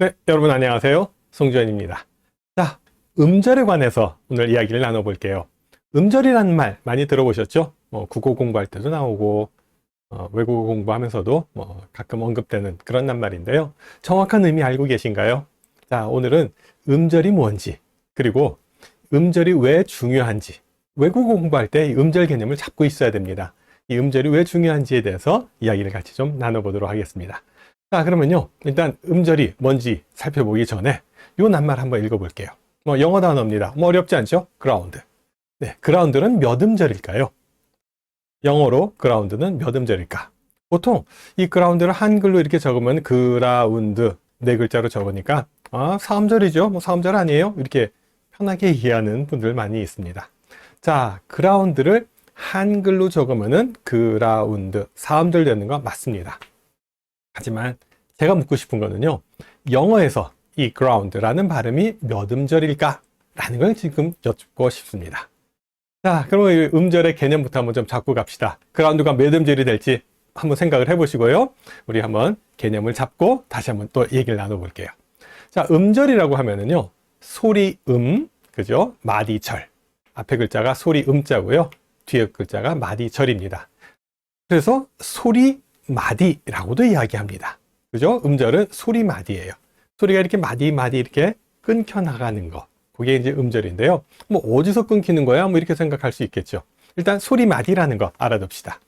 네, 여러분 안녕하세요. 송주현입니다. 자, 음절에 관해서 오늘 이야기를 나눠볼게요. 음절이라는 말 많이 들어보셨죠? 국어 공부할 때도 나오고 외국어 공부하면서도 가끔 언급되는 그런 낱말인데요. 정확한 의미 알고 계신가요? 자, 오늘은 음절이 뭔지, 그리고 음절이 왜 중요한지, 외국어 공부할 때 이 음절 개념을 잡고 있어야 됩니다. 이 음절이 왜 중요한지에 대해서 이야기를 같이 좀 나눠보도록 하겠습니다. 자, 그러면요, 일단 음절이 뭔지 살펴보기 전에 요 낱말 한번 읽어볼게요. 영어 단어입니다. 어렵지 않죠? 그라운드. 네, 그라운드는 몇 음절일까요? 영어로 그라운드는 몇 음절일까? 보통 이 그라운드를 한글로 이렇게 적으면 그라운드 네 글자로 적으니까 4음절이죠. 4음절 아니에요? 이렇게 편하게 이해하는 분들 많이 있습니다. 자, 그라운드를 한글로 적으면은 그라운드 4음절 되는 거 맞습니다. 하지만 제가 묻고 싶은 거는요, 영어에서 이 ground라는 발음이 몇 음절일까? 라는 걸 지금 여쭙고 싶습니다. 자, 그럼 이 음절의 개념부터 한번 좀 잡고 갑시다. ground가 몇 음절이 될지 한번 생각을 해보시고요. 우리 한번 개념을 잡고 다시 한번 또 얘기를 나눠볼게요. 자, 음절이라고 하면은요, 소리 그죠? 마디절. 앞에 글자가 소리 자고요. 뒤에 글자가 마디절입니다. 그래서 소리 마디라고도 이야기합니다. 그죠? 음절은 소리 마디예요. 소리가 이렇게 마디 이렇게 끊겨 나가는 거. 그게 이제 음절인데요. 어디서 끊기는 거야? 이렇게 생각할 수 있겠죠. 일단 소리 마디라는 거 알아둡시다.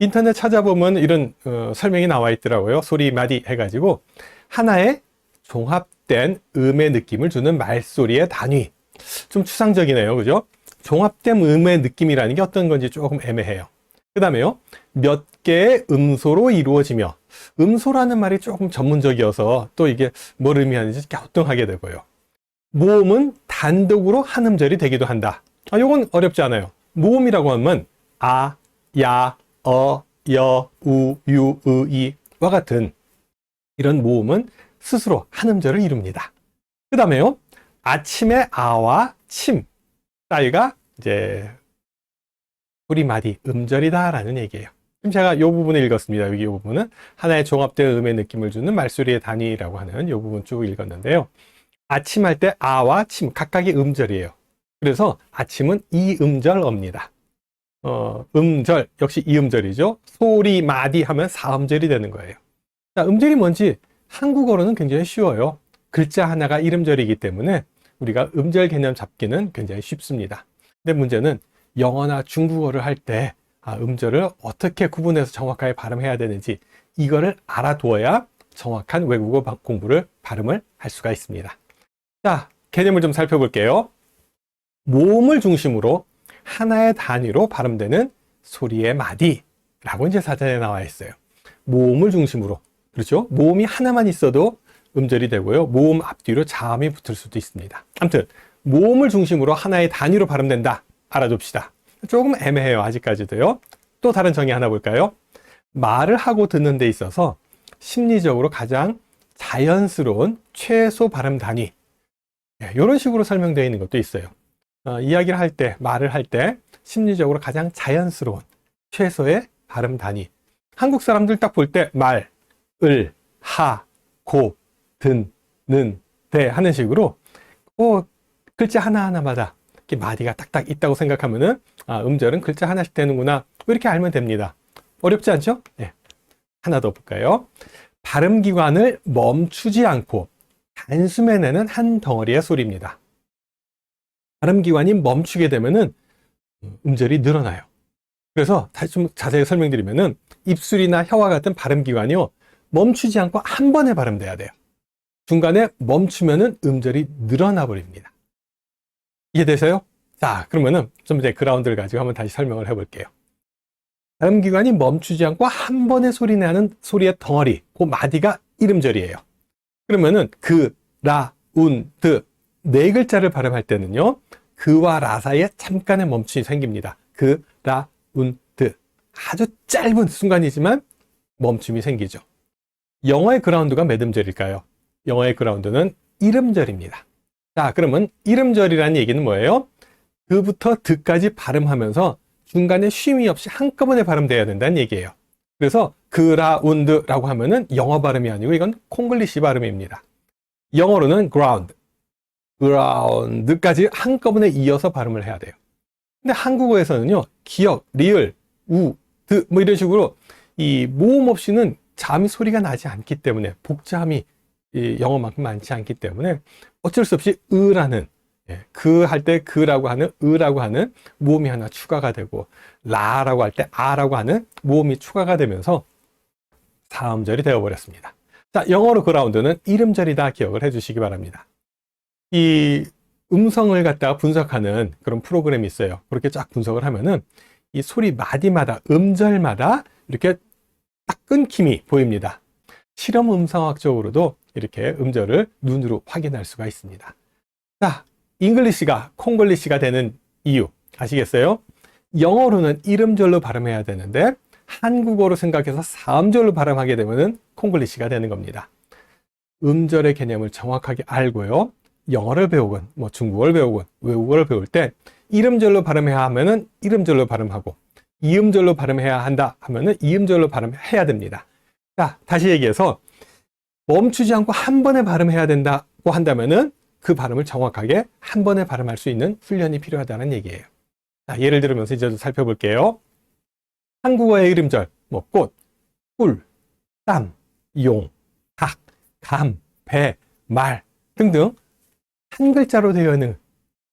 인터넷 찾아보면 이런 설명이 나와 있더라고요. 소리 마디 해가지고 하나의 종합된 음의 느낌을 주는 말소리의 단위. 좀 추상적이네요. 그죠? 종합된 음의 느낌이라는 게 어떤 건지 조금 애매해요. 그 다음에요, 몇 개의 음소로 이루어지며, 음소라는 말이 조금 전문적이어서 또 이게 뭘 의미하는지 갸우뚱하게 되고요. 모음은 단독으로 한 음절이 되기도 한다. 요건 어렵지 않아요. 모음이라고 하면 아, 야, 여, 우, 유, 이와 같은 이런 모음은 스스로 한 음절을 이룹니다. 그 다음에요, 아침에 아와 침 사이가 이제 소리 마디 음절이다라는 얘기예요. 지금 제가 이 부분을 읽었습니다. 여기 이 부분은 하나의 종합된 음의 느낌을 주는 말소리의 단위라고 하는 이 부분 쭉 읽었는데요. 아침할 때 아와 침 각각의 음절이에요. 그래서 아침은 이음절어입니다. 음절 역시 이음절이죠. 소리 마디 하면 사음절이 되는 거예요. 자, 음절이 뭔지 한국어로는 굉장히 쉬워요. 글자 하나가 이음절이기 때문에 우리가 음절 개념 잡기는 굉장히 쉽습니다. 근데 문제는 영어나 중국어를 할 때 음절을 어떻게 구분해서 정확하게 발음해야 되는지 이거를 알아두어야 정확한 외국어 공부를 발음을 할 수가 있습니다. 자, 개념을 좀 살펴볼게요. 모음을 중심으로 하나의 단위로 발음되는 소리의 마디라고 이제 사전에 나와 있어요. 모음을 중심으로. 그렇죠? 모음이 하나만 있어도 음절이 되고요. 모음 앞뒤로 자음이 붙을 수도 있습니다. 아무튼 모음을 중심으로 하나의 단위로 발음된다. 알아둡시다. 조금 애매해요. 아직까지도요. 또 다른 정의 하나 볼까요? 말을 하고 듣는 데 있어서 심리적으로 가장 자연스러운 최소 발음 단위. 이런 식으로 설명되어 있는 것도 있어요. 이야기를 할 때, 말을 할 때 심리적으로 가장 자연스러운 최소의 발음 단위. 한국 사람들 딱 볼 때 말, 을, 하, 고, 든, 는, 대 하는 식으로 글자 하나하나마다 이렇게 마디가 딱딱 있다고 생각하면은 음절은 글자 하나씩 되는구나. 이렇게 알면 됩니다. 어렵지 않죠? 네. 하나 더 볼까요? 발음기관을 멈추지 않고 단숨에 내는 한 덩어리의 소리입니다. 발음기관이 멈추게 되면은 음절이 늘어나요. 그래서 다시 좀 자세히 설명드리면은 입술이나 혀와 같은 발음기관이요, 멈추지 않고 한 번에 발음돼야 돼요. 중간에 멈추면은 음절이 늘어나 버립니다. 이해되세요? 자, 그러면은 좀 이제 그라운드를 가지고 한번 다시 설명을 해볼게요. 발음기관이 멈추지 않고 한 번에 소리 나는 소리의 덩어리, 그 마디가 이음절이에요. 그러면은 그, 라, 운, 드 네 글자를 발음할 때는요, 그와 라 사이에 잠깐의 멈춤이 생깁니다. 그, 라, 운, 드 아주 짧은 순간이지만 멈춤이 생기죠. 영어의 그라운드가 몇 음절일까요? 영어의 그라운드는 1음절입니다. 자, 그러면 1음절이라는 얘기는 뭐예요? 그부터 드까지 발음하면서 중간에 쉼이 없이 한꺼번에 발음돼야 된다는 얘기예요. 그래서 그라운드라고 하면은 영어 발음이 아니고 이건 콩글리시 발음입니다. 영어로는 ground, ground까지 한꺼번에 이어서 발음을 해야 돼요. 근데 한국어에서는요, 기역, 리을, 우, 드, 뭐 이런 식으로 이 모음 없이는 잠이 소리가 나지 않기 때문에, 복자음이 이 영어만큼 많지 않기 때문에 어쩔 수 없이 으라는, 그 할 때 그라고 하는 으라고 하는 모음이 하나 추가가 되고, 라라고 할 때 아라고 하는 모음이 추가가 되면서 사음절이 되어버렸습니다. 자, 영어로 그라운드는 이름절이다 기억을 해주시기 바랍니다. 이 음성을 갖다가 분석하는 그런 프로그램이 있어요. 그렇게 쫙 분석을 하면은 이 소리 마디마다, 음절마다 이렇게 딱 끊김이 보입니다. 실험 음성학적으로도 이렇게 음절을 눈으로 확인할 수가 있습니다. 자, 잉글리시가 콩글리시가 되는 이유 아시겠어요? 영어로는 이름절로 발음해야 되는데 한국어로 생각해서 사음절로 발음하게 되면은 콩글리시가 되는 겁니다. 음절의 개념을 정확하게 알고요. 영어를 배우건, 뭐 중국어를 배우건, 외국어를 배울 때 이름절로 발음해야 하면은 이름절로 발음하고, 이음절로 발음해야 한다 하면은 이음절로 발음해야 됩니다. 자, 다시 얘기해서 멈추지 않고 한 번에 발음해야 된다고 한다면은 그 발음을 정확하게 한 번에 발음할 수 있는 훈련이 필요하다는 얘기예요. 자, 예를 들으면서 이제 살펴볼게요. 한국어의 이름절, 뭐 꽃, 꿀, 땀, 용, 닭, 감, 배, 말 등등 한 글자로 되어 있는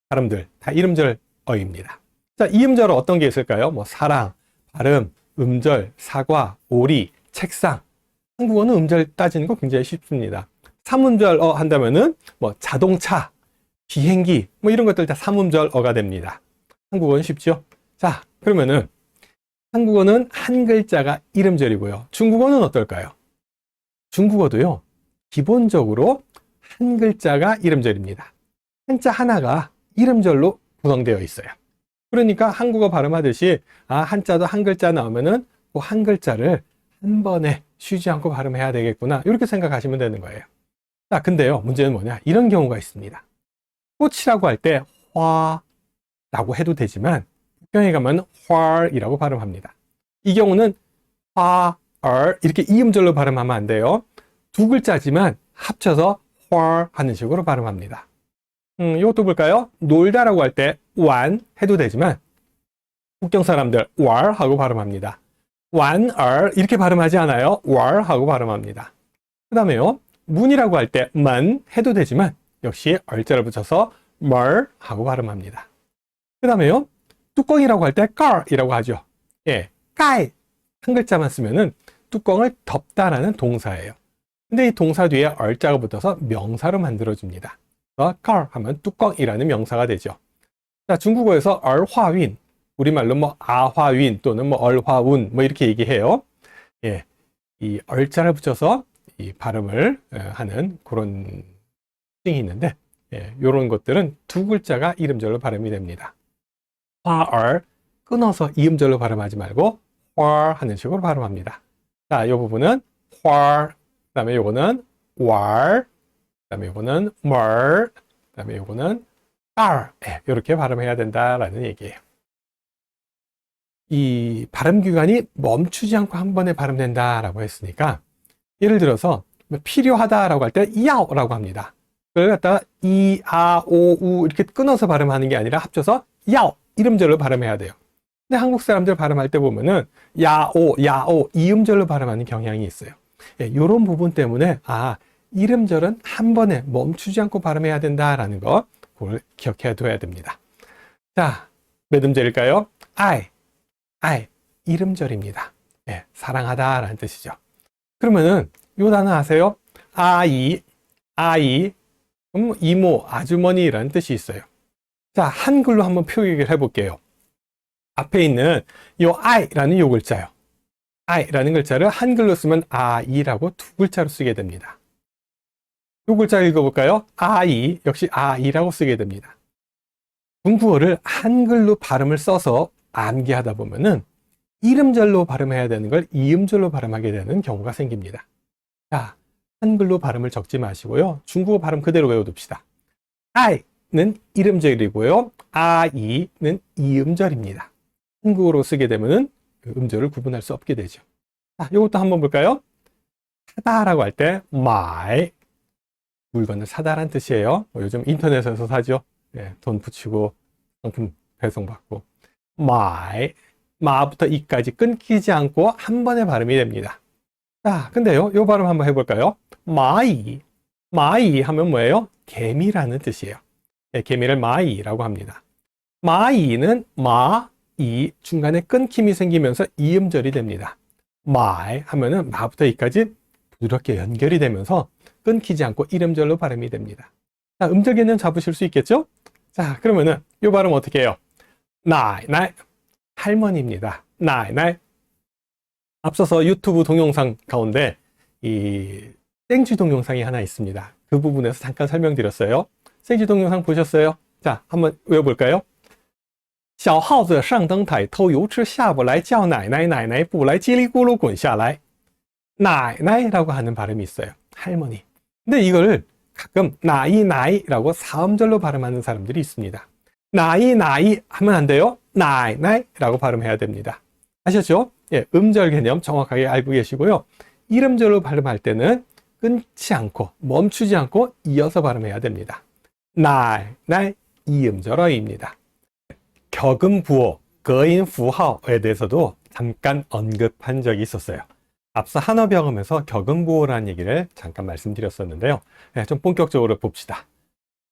발음들 다 이름절 어입니다. 자, 이음절은 어떤 게 있을까요? 뭐 사랑, 발음, 음절, 사과, 오리, 책상. 한국어는 음절 따지는 거 굉장히 쉽습니다. 삼음절어 한다면은 뭐 자동차, 비행기 뭐 이런 것들 다 삼음절어가 됩니다. 한국어는 쉽죠? 자, 그러면은 한국어는 한 글자가 이름절이고요. 중국어는 어떨까요? 중국어도요, 기본적으로 한 글자가 이름절입니다. 한자 하나가 이름절로 구성되어 있어요. 그러니까 한국어 발음하듯이 한자도 한 글자 나오면은 그 한 글자를 한 번에 쉬지 않고 발음해야 되겠구나, 이렇게 생각하시면 되는 거예요. 자, 근데요, 문제는 뭐냐, 이런 경우가 있습니다. 꽃이라고 할 때 화라고 해도 되지만 북경에 가면 활이라고 발음합니다. 이 경우는 화얼 이렇게 이음절로 발음하면 안 돼요. 두 글자지만 합쳐서 활 하는 식으로 발음합니다. 이것도 볼까요? 놀다라고 할 때 완 해도 되지만 북경 사람들 왈 하고 발음합니다. 완얼 이렇게 발음하지 않아요. 왈 하고 발음합니다. 그 다음에요, 문이라고 할 때 만 해도 되지만 역시 얼자를 붙여서 멀 하고 발음합니다. 그 다음에요, 뚜껑이라고 할 때 깔이라고 하죠. 예, 깔 한 글자만 쓰면은 뚜껑을 덮다라는 동사예요. 근데 이 동사 뒤에 얼자가 붙어서 명사로 만들어줍니다. 깔 하면 뚜껑이라는 명사가 되죠. 자, 중국어에서 얼화윈, 우리말로 뭐 아화윈 또는 뭐 얼화운 뭐 이렇게 얘기해요. 예, 이 얼자를 붙여서 이 발음을 하는 그런 특징이 있는데, 이런 것들은 두 글자가 이름절로 발음이 됩니다. 화얼 끊어서 이음절로 발음하지 말고 활 하는 식으로 발음합니다. 자, 이 부분은 활, 그 다음에 요거는 왈, 그 다음에 요거는 멀, 그 다음에 요거는 깔, 이렇게 발음해야 된다라는 얘기예요. 이 발음 기관이 멈추지 않고 한 번에 발음된다라고 했으니까, 예를 들어서 필요하다라고 할 때 야오라고 합니다. 그걸 갖다가 이, 아, 오, 우 이렇게 끊어서 발음하는 게 아니라 합쳐서 야오 이름절로 발음해야 돼요. 근데 한국 사람들 발음할 때 보면은 야오, 야오 이음절로 발음하는 경향이 있어요. 이런 부분 때문에 이름절은 한 번에 멈추지 않고 발음해야 된다라는 거, 그걸 기억해 둬야 됩니다. 자, 몇 음절일까요? I 이름절입니다. 사랑하다라는 뜻이죠. 그러면은 요 단어 아세요? 아이, 이모, 아주머니라는 뜻이 있어요. 자, 한글로 한번 표기를 해볼게요. 앞에 있는 요 I라는 요 글자요. I라는 글자를 한글로 쓰면 아이라고 두 글자로 쓰게 됩니다. 요 글자 읽어볼까요? 아이, 역시 아이라고 쓰게 됩니다. 중국어를 한글로 발음을 써서 암기하다 보면은 이름절로 발음해야 되는 걸 이음절로 발음하게 되는 경우가 생깁니다. 자, 한글로 발음을 적지 마시고요. 중국어 발음 그대로 외워둡시다. I는 이름절이고요. 아이는 이음절입니다. 한국어로 쓰게 되면은 그 음절을 구분할 수 없게 되죠. 자, 이것도 한번 볼까요? 사다라고 할 때 마이, 물건을 사다란 뜻이에요. 요즘 인터넷에서 사죠. 예, 돈 붙이고 상품 배송받고. 마이, 마부터 이까지 끊기지 않고 한 번에 발음이 됩니다. 자, 근데요, 요 발음 한번 해볼까요? 마이. 마이 하면 뭐예요? 개미라는 뜻이에요. 예, 개미를 마이라고 합니다. 마이는 마, 이 중간에 끊김이 생기면서 이음절이 됩니다. 마이 하면은 마부터 이까지 부드럽게 연결이 되면서 끊기지 않고 이음절로 발음이 됩니다. 자, 음절 개념 잡으실 수 있겠죠? 자, 그러면은 요 발음 어떻게 해요? 나이, 나이. 할머니입니다. 나이, 나이. 앞서서 유튜브 동영상 가운데 이 생쥐 동영상이 하나 있습니다. 그 부분에서 잠깐 설명드렸어요. 생쥐 동영상 보셨어요? 자, 한번 외워볼까요? 小耗子上灯台偷油吃下不来叫奶奶奶奶不来叽里咕噜滚下来 나이나이라고 하는 발음이 있어요. 할머니. 근데 이걸 가끔 나이나이라고 사음절로 발음하는 사람들이 있습니다. 나이나이 하면 안 돼요. 나이나이라고 발음해야 됩니다. 아셨죠? 예, 음절 개념 정확하게 알고 계시고요. 이름절로 발음할 때는 끊지 않고 멈추지 않고 이어서 발음해야 됩니다. 나이 이음절어입니다. 격음부호, 거인符号에 대해서도 잠깐 언급한 적이 있었어요. 앞서 한어병음에서 격음부호라는 얘기를 잠깐 말씀드렸었는데요. 예, 좀 본격적으로 봅시다.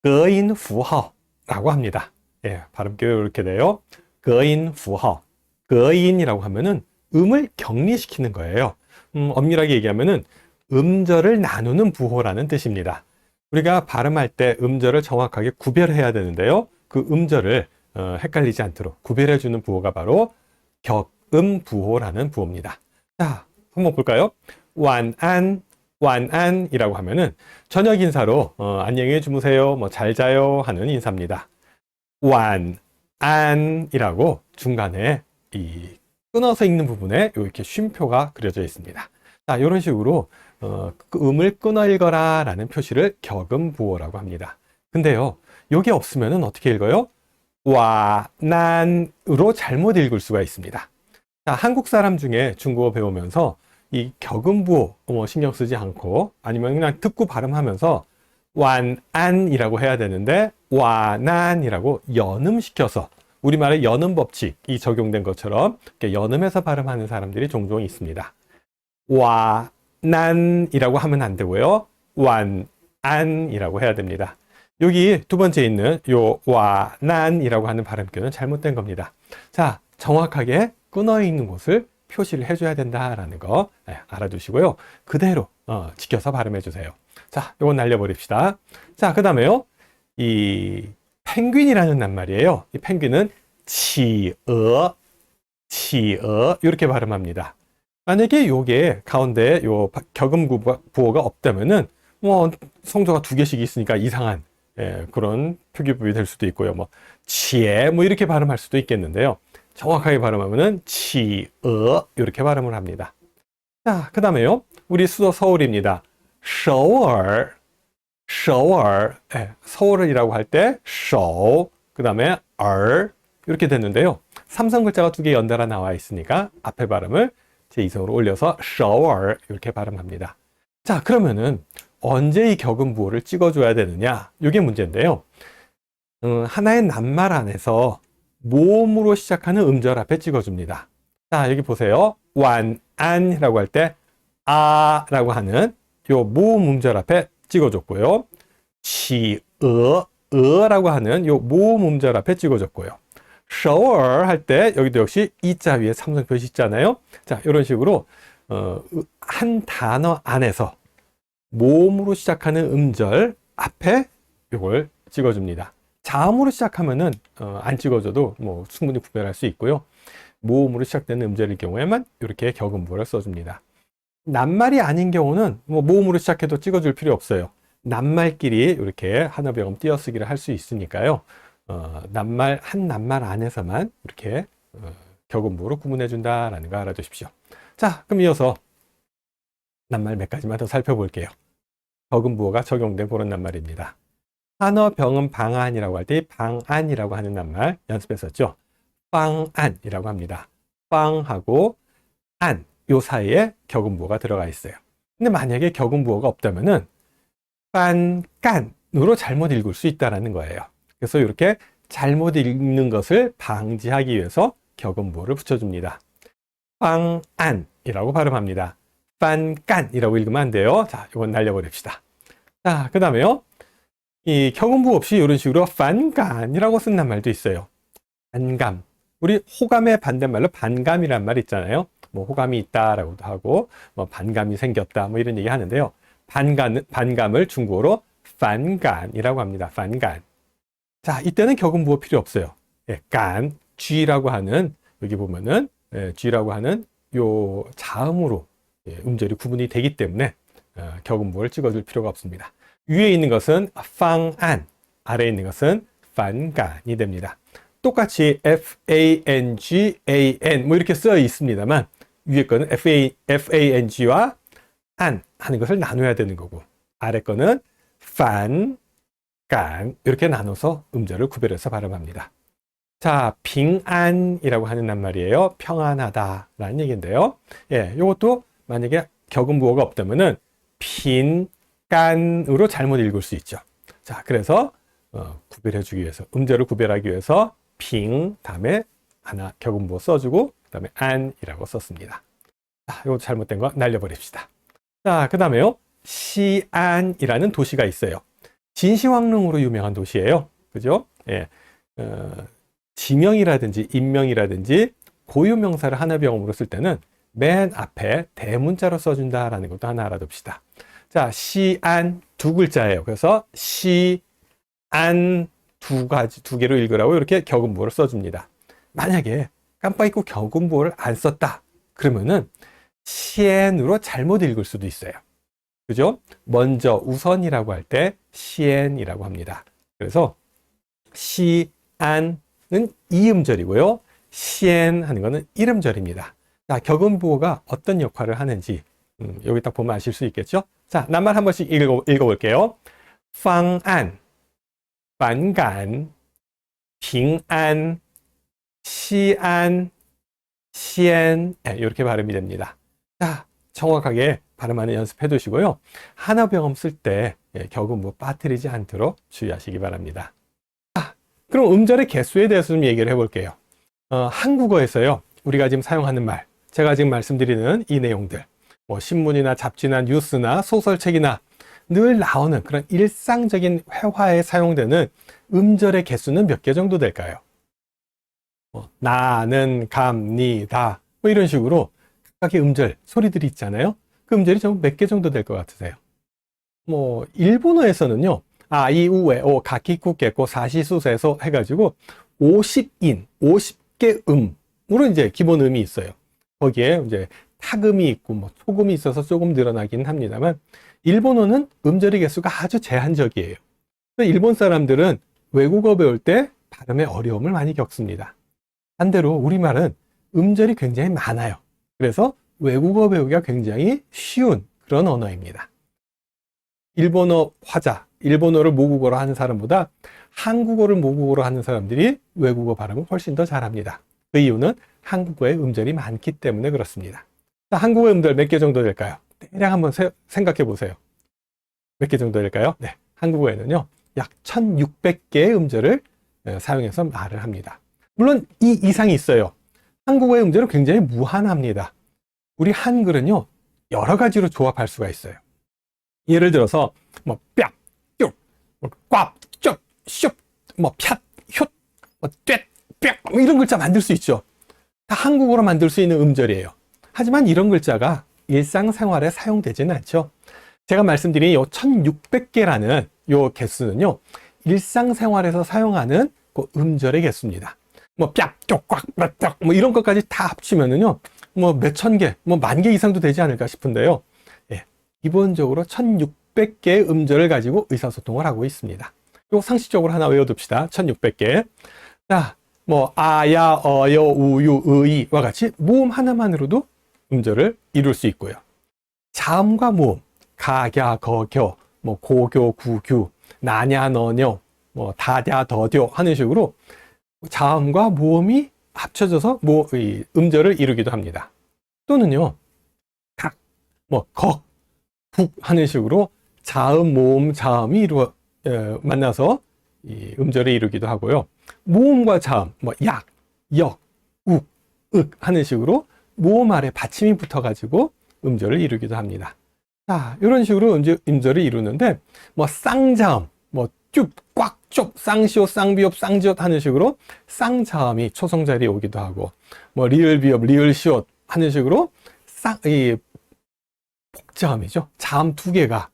거인符号라고 합니다. 예, 발음 교육 이렇게 돼요. 거인符号. 거인이라고 하면은 음을 격리시키는 거예요. 엄밀하게 얘기하면은 음절을 나누는 부호라는 뜻입니다. 우리가 발음할 때 음절을 정확하게 구별해야 되는데요. 그 음절을 헷갈리지 않도록 구별해주는 부호가 바로 격음부호라는 부호입니다. 자, 한번 볼까요? 완안, 완안이라고 하면은 저녁 인사로 안녕히 주무세요, 뭐 잘 자요 하는 인사입니다. 완안이라고 중간에 이 끊어서 읽는 부분에 이렇게 쉼표가 그려져 있습니다. 자, 이런 식으로 그 음을 끊어 읽어라 라는 표시를 격음부호라고 합니다. 근데요, 이게 없으면 어떻게 읽어요? 와난으로 잘못 읽을 수가 있습니다. 자, 한국 사람 중에 중국어 배우면서 이 격음부호 신경 쓰지 않고 아니면 그냥 듣고 발음하면서 완안이라고 해야 되는데 와난이라고 연음시켜서 우리말의 연음 법칙이 적용된 것처럼 이렇게 연음해서 발음하는 사람들이 종종 있습니다. 와난이라고 하면 안 되고요. 완안이라고 해야 됩니다. 여기 두 번째 있는 요 와난이라고 하는 발음표는 잘못된 겁니다. 자, 정확하게 끊어 있는 곳을 표시를 해줘야 된다라는 거 알아두시고요. 그대로 지켜서 발음해 주세요. 자, 요건 날려버립시다. 자, 그 다음에요. 이 펭귄이라는 낱말이에요. 이 펭귄은 치어 이렇게 발음합니다. 만약에 요게 가운데 요 격음 부호가 없다면은 뭐 성조가 두 개씩 있으니까 이상한 그런 표기법이 될 수도 있고요. 뭐 치에 뭐 이렇게 발음할 수도 있겠는데요. 정확하게 발음하면은 치어 이렇게 발음을 합니다. 자, 그 다음에요. 우리 수도 서울입니다. 서울 서울이라고 할 때 서, 그 다음에 얼 이렇게 됐는데요. 삼성 글자가 두 개 연달아 나와 있으니까 앞에 발음을 제2성으로 올려서 서울 이렇게 발음합니다. 자, 그러면은 언제 이 격음부호를 찍어줘야 되느냐? 이게 문제인데요. 하나의 낱말 안에서 모음으로 시작하는 음절 앞에 찍어줍니다. 자, 여기 보세요. 완안이라고 할 때 아라고 하는 요 모음 음절 앞에 찍어줬고요. 치어라고 하는 요 모음 음절 앞에 찍어줬고요. 서울 할 때 여기도 역시 이자 위에 삼성 표시 있잖아요. 자, 이런 식으로 한 단어 안에서 모음으로 시작하는 음절 앞에 요걸 찍어줍니다. 자음으로 시작하면은 안 찍어줘도 뭐 충분히 구별할 수 있고요. 모음으로 시작되는 음절일 경우에만 이렇게 격음부호를 써줍니다. 낱말이 아닌 경우는 뭐 모음으로 시작해도 찍어줄 필요 없어요. 낱말끼리 이렇게 한어병음 띄어쓰기를 할 수 있으니까요. 낱말 한 낱말 안에서만 이렇게 격음부호로 구분해 준다라는 거 알아두십시오. 자, 그럼 이어서 낱말 몇 가지만 더 살펴볼게요. 격음부호가 적용된 그런 낱말입니다. 한어병음 방안이라고 할 때 방안이라고 하는 낱말 연습했었죠. 빵안이라고 합니다. 빵하고 안, 요 사이에 격음부호가 들어가 있어요. 근데 만약에 격음부호가 없다면은 빤깐으로 잘못 읽을 수 있다는 거예요. 그래서 이렇게 잘못 읽는 것을 방지하기 위해서 격음부호를 붙여줍니다. 빵안이라고 발음합니다. 빤깐이라고 읽으면 안 돼요. 자, 이건 날려버립시다. 자, 그 다음에요. 이 격음부 없이 이런 식으로 반간이라고 쓴단 말도 있어요. 반감. 우리 호감의 반대말로 반감이란 말 있잖아요. 뭐 호감이 있다라고도 하고, 뭐 반감이 생겼다, 뭐 이런 얘기 하는데요. 반감을 중국어로 반간이라고 합니다. 반간. 자, 이때는 격음부호 필요 없어요. 예, 간, 쥐라고 하는, 여기 보면은, 쥐라고 하는 요 자음으로 음절이 구분이 되기 때문에 격음부호를 찍어줄 필요가 없습니다. 위에 있는 것은 팡안, 아래에 있는 것은 반간이 됩니다. 똑같이 FANGAN 뭐 이렇게 써 있습니다만 위에 거는 FANG와 안 하는 것을 나눠야 되는 거고 아래 거는 판, 간 이렇게 나눠서 음절을 구별해서 발음합니다. 자, 빙안이라고 하는 낱말이에요. 평안하다라는 얘기인데요. 예, 이것도 만약에 격음부호가 없다면은 빈간으로 잘못 읽을 수 있죠. 자, 그래서 구별해주기 위해서 음절을 구별하기 위해서 빙 다음에 하나 격음부호 써주고 그다음에 안이라고 썼습니다. 자, 이거 잘못된 거 날려버립시다. 자, 그 다음에요. 시안이라는 도시가 있어요. 진시황릉으로 유명한 도시예요. 그죠? 예. 지명이라든지 인명이라든지 고유명사를 하나병음으로 쓸 때는 맨 앞에 대문자로 써준다라는 것도 하나 알아둡시다. 자, 시안 두 글자예요. 그래서 시안 두 개로 읽으라고 이렇게 격음부호를 써줍니다. 만약에 깜빡 잊고 격음부호를 안 썼다. 그러면은 시엔으로 잘못 읽을 수도 있어요. 그죠? 먼저 우선이라고 할 때 시엔이라고 합니다. 그래서 시안은 이음절이고요. 시엔 하는 것은 일음절입니다. 자, 격음부호가 어떤 역할을 하는지 여기 딱 보면 아실 수 있겠죠? 자, 낱말 한 번씩 읽어볼게요. 팡안, 반간, 빙안, 시안, 시엔 이렇게 발음이 됩니다. 자, 정확하게 발음하는 연습해 두시고요. 하나병음 쓸 때 격음부호 빠뜨리지 않도록 주의하시기 바랍니다. 자, 그럼 음절의 개수에 대해서 좀 얘기를 해볼게요. 한국어에서요. 우리가 지금 사용하는 말, 제가 지금 말씀드리는 이 내용들, 뭐 신문이나 잡지나 뉴스나 소설책이나 늘 나오는 그런 일상적인 회화에 사용되는 음절의 개수는 몇 개 정도 될까요? 나는, 감, 니, 다, 뭐 이런 식으로 각각의 음절, 소리들이 있잖아요. 그 음절이 좀 몇 개 정도 될 것 같으세요? 뭐, 일본어에서는요, 아, 이, 우, 에, 오, 가키, 쿠, 게코, 사시, 수, 세소 해가지고 50인, 50개 음으로 이제 기본 음이 있어요. 거기에 이제 타금이 있고 뭐 소금이 있어서 조금 늘어나긴 합니다만 일본어는 음절의 개수가 아주 제한적이에요. 일본 사람들은 외국어 배울 때 발음에 어려움을 많이 겪습니다. 반대로 우리말은 음절이 굉장히 많아요. 그래서 외국어 배우기가 굉장히 쉬운 그런 언어입니다. 일본어 화자, 일본어를 모국어로 하는 사람보다 한국어를 모국어로 하는 사람들이 외국어 발음을 훨씬 더 잘합니다. 그 이유는 한국어에 음절이 많기 때문에 그렇습니다. 자, 한국어 음절 몇 개 정도 될까요? 대략 한번 생각해 보세요. 몇 개 정도 될까요? 네, 한국어에는요, 약 1600개의 음절을 사용해서 말을 합니다. 물론 이 이상이 있어요. 한국어의 음절은 굉장히 무한합니다. 우리 한글은요, 여러 가지로 조합할 수가 있어요. 예를 들어서 뭐 뺨, 쭉, 뭐 꽉, 쭉, 슉, 뭐 폈, 흉, 뭐 쬐, 뿅, 뭐 이런 글자 만들 수 있죠. 다 한국어로 만들 수 있는 음절이에요. 하지만 이런 글자가 일상생활에 사용되지는 않죠. 제가 말씀드린 요 1600개라는 요 개수는요, 일상생활에서 사용하는 그 음절의 개수입니다. 뭐 뺨, 쪽, 꽉, 뼈, 뭐 이런 것까지 다 합치면은요, 뭐 몇천 개, 뭐 만 개 이상도 되지 않을까 싶은데요. 예, 기본적으로 1600개의 음절을 가지고 의사소통을 하고 있습니다. 요 상식적으로 하나 외워둡시다. 1600개. 자, 뭐 아야, 어여, 우유, 의와 같이 모음 하나만으로도 음절을 이룰 수 있고요. 자음과 모음, 가갸, 거겨, 뭐 고교, 구규, 나냐, 너녀, 뭐 다랴, 더뎌 하는 식으로 자음과 모음이 합쳐져서 음절을 이루기도 합니다. 또는요, 각, 뭐 거, 북 하는 식으로 자음, 모음, 자음이 만나서 이 음절을 이루기도 하고요. 모음과 자음, 뭐 약, 역, 욱, 윽 하는 식으로 모음 아래 받침이 붙어가지고 음절을 이루기도 합니다. 자, 이런 식으로 음절을 이루는데, 뭐 쌍자음, 뭐 쭈, 꽉, 쪽, 쌍시옷, 쌍비옵, 쌍지옷 하는 식으로 쌍자음이 초성 자리에 오기도 하고, 뭐 리을비옵, 리을시옷 하는 식으로 이 복자음이죠. 자음 두 개가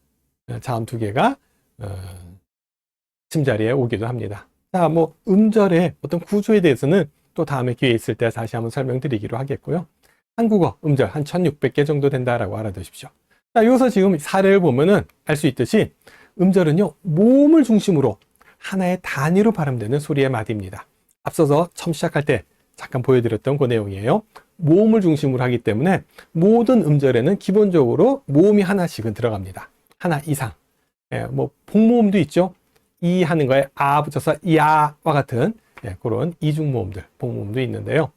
침자리에 오기도 합니다. 자, 뭐 음절의 어떤 구조에 대해서는 또 다음에 기회 있을 때 다시 한번 설명드리기로 하겠고요. 한국어 음절 한 1600개 정도 된다라고 알아두십시오. 자, 여기서 지금 사례를 보면은 알 수 있듯이 음절은요, 모음을 중심으로 하나의 단위로 발음되는 소리의 마디입니다. 앞서서 처음 시작할 때 잠깐 보여드렸던 그 내용이에요. 모음을 중심으로 하기 때문에 모든 음절에는 기본적으로 모음이 하나씩은 들어갑니다. 하나 이상. 뭐 복모음도 있죠. 이 하는 거에 아 붙여서 야와 같은 그런 이중모음들, 복모음도 있는데요.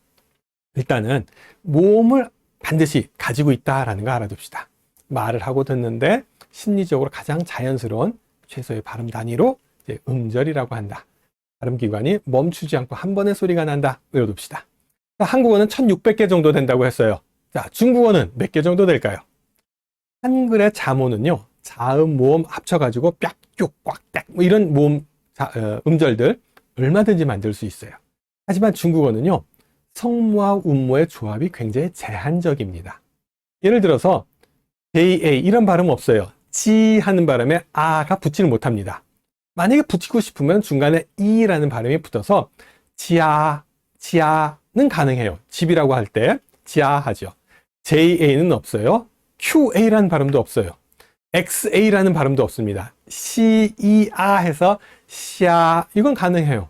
일단은 모음을 반드시 가지고 있다라는 거 알아둡시다. 말을 하고 듣는데 심리적으로 가장 자연스러운 최소의 발음 단위로 이제 음절이라고 한다. 발음 기관이 멈추지 않고 한 번의 소리가 난다. 외워둡시다. 자, 한국어는 1600개 정도 된다고 했어요. 자, 중국어는 몇 개 정도 될까요? 한글의 자모는요, 자음, 모음 합쳐가지고 빽, 쭉, 꽉, 땡, 뭐 이런 모음, 음절들 얼마든지 만들 수 있어요. 하지만 중국어는요, 성모와 운모의 조합이 굉장히 제한적입니다. 예를 들어서 JA 이런 발음 없어요. 지 하는 발음에 아가 붙지를 못합니다. 만약에 붙이고 싶으면 중간에 이라는 발음이 붙어서 지아, 지아는 가능해요. 집이라고 할 때 지아 하죠. JA는 없어요. QA라는 발음도 없어요. XA라는 발음도 없습니다. CEA 해서 시아 이건 가능해요.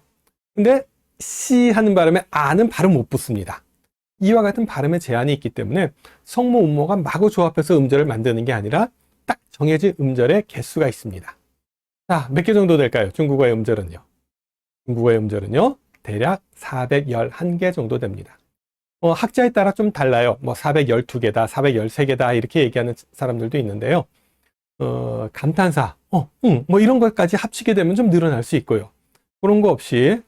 근데 C 하는 발음에 아는 발음 못 붙습니다. 이와 같은 발음의 제한이 있기 때문에 성모, 운모가 마구 조합해서 음절을 만드는 게 아니라 딱 정해진 음절의 개수가 있습니다. 자, 몇 개 정도 될까요? 중국어의 음절은요. 중국어의 음절은요, 대략 411개 정도 됩니다. 학자에 따라 좀 달라요. 뭐 412개다, 413개다 이렇게 얘기하는 사람들도 있는데요. 감탄사, 뭐 이런 것까지 합치게 되면 좀 늘어날 수 있고요. 그런 거 없이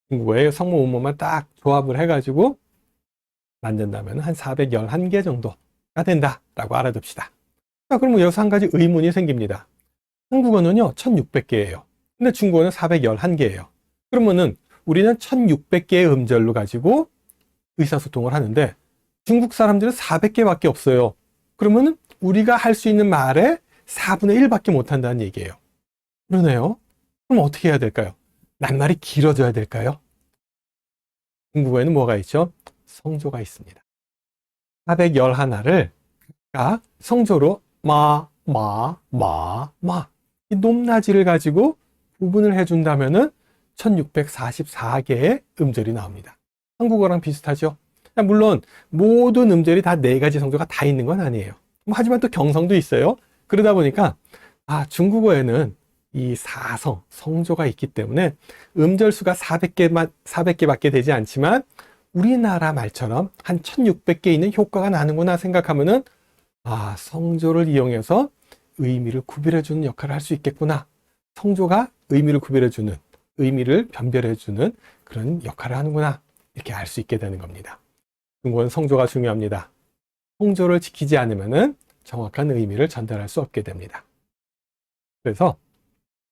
중국어의 성모, 운모만 딱 조합을 해가지고 만든다면 한 411개 정도가 된다라고 알아둡시다. 자, 그러면 여기서 한 가지 의문이 생깁니다. 한국어는요, 1600개예요. 근데 중국어는 411개예요. 그러면은 우리는 1600개의 음절로 가지고 의사소통을 하는데 중국 사람들은 400개밖에 없어요. 그러면은 우리가 할 수 있는 말의 4분의 1밖에 못 한다는 얘기예요. 그러네요. 그럼 어떻게 해야 될까요? 낱말이 길어져야 될까요? 중국어에는 뭐가 있죠? 성조가 있습니다. 411을 성조로 마, 이 높낮이를 가지고 구분을 해준다면은 1644개의 음절이 나옵니다. 한국어랑 비슷하죠? 물론 모든 음절이 다 4가지 성조가 다 있는 건 아니에요. 하지만 또 경성도 있어요. 그러다 보니까 중국어에는 이 사성, 성조가 있기 때문에 음절 수가 400개밖에 되지 않지만 우리나라 말처럼 한 1600개 있는 효과가 나는구나 생각하면은 성조를 이용해서 의미를 구별해주는 역할을 할 수 있겠구나. 성조가 의미를 구별해주는, 의미를 변별해주는 그런 역할을 하는구나. 이렇게 알 수 있게 되는 겁니다. 중국어는 성조가 중요합니다. 성조를 지키지 않으면은 정확한 의미를 전달할 수 없게 됩니다. 그래서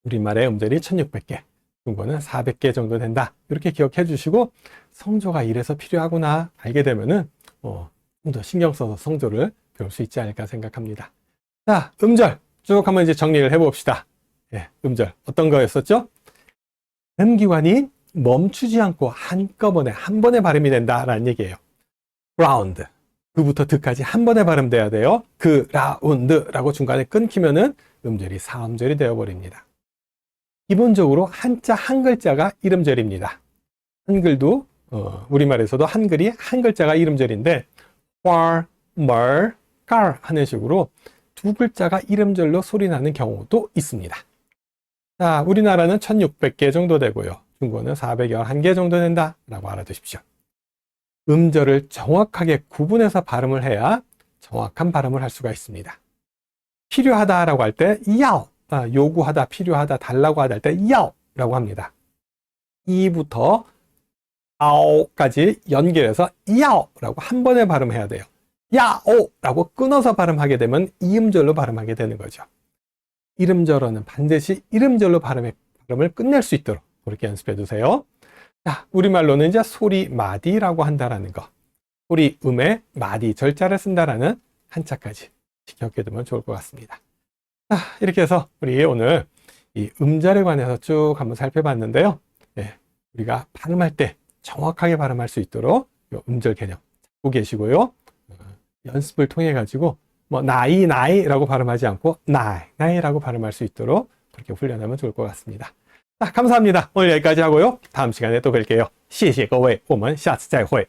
우리말의 음절이 1600개, 중국어는 400개 정도 된다. 이렇게 기억해 주시고 성조가 이래서 필요하구나 알게 되면은 좀 더 신경 써서 성조를 배울 수 있지 않을까 생각합니다. 자, 음절 쭉 한번 이제 정리를 해봅시다. 음절 어떤 거였었죠? 발음기관이 멈추지 않고 한꺼번에 한 번에 발음이 된다라는 얘기예요. 라운드, 그부터 드까지 한 번에 발음돼야 돼요. 그 라운드라고 중간에 끊기면은 음절이 사음절이 되어버립니다. 기본적으로 한자 한 글자가 이름절입니다. 한글도 우리말에서도 한글이 한 글자가 이름절인데 월, 멀, 깔 하는 식으로 두 글자가 이름절로 소리나는 경우도 있습니다. 자, 우리나라는 1600개 정도 되고요. 중국어는 411개 정도 된다라고 알아두십시오. 음절을 정확하게 구분해서 발음을 해야 정확한 발음을 할 수가 있습니다. 필요하다라고 할 때, 要, 요구하다, 필요하다, 달라고 하다 할 때, 要라고 합니다. 이부터 아오까지 연결해서 要라고 한 번에 발음해야 돼요. 야오라고 끊어서 발음하게 되면 이음절로 발음하게 되는 거죠. 이름절어는 반드시 이름절로 발음을 끝낼 수 있도록 그렇게 연습해 두세요. 자, 우리말로는 이제 소리 마디라고 한다라는 거. 소리 음에 마디 절자를 쓴다라는 한자까지 지켜두면 좋을 것 같습니다. 자, 이렇게 해서 우리 오늘 이 음절에 관해서 쭉 한번 살펴봤는데요. 네, 우리가 발음할 때 정확하게 발음할 수 있도록 이 음절 개념 잡고 계시고요. 연습을 통해 가지고 뭐 나이라고 발음하지 않고 나이라고 발음할 수 있도록 그렇게 훈련하면 좋을 것 같습니다. 자, 감사합니다. 오늘 여기까지 하고요. 다음 시간에 또 뵐게요. 谢谢各位，我们下次再会。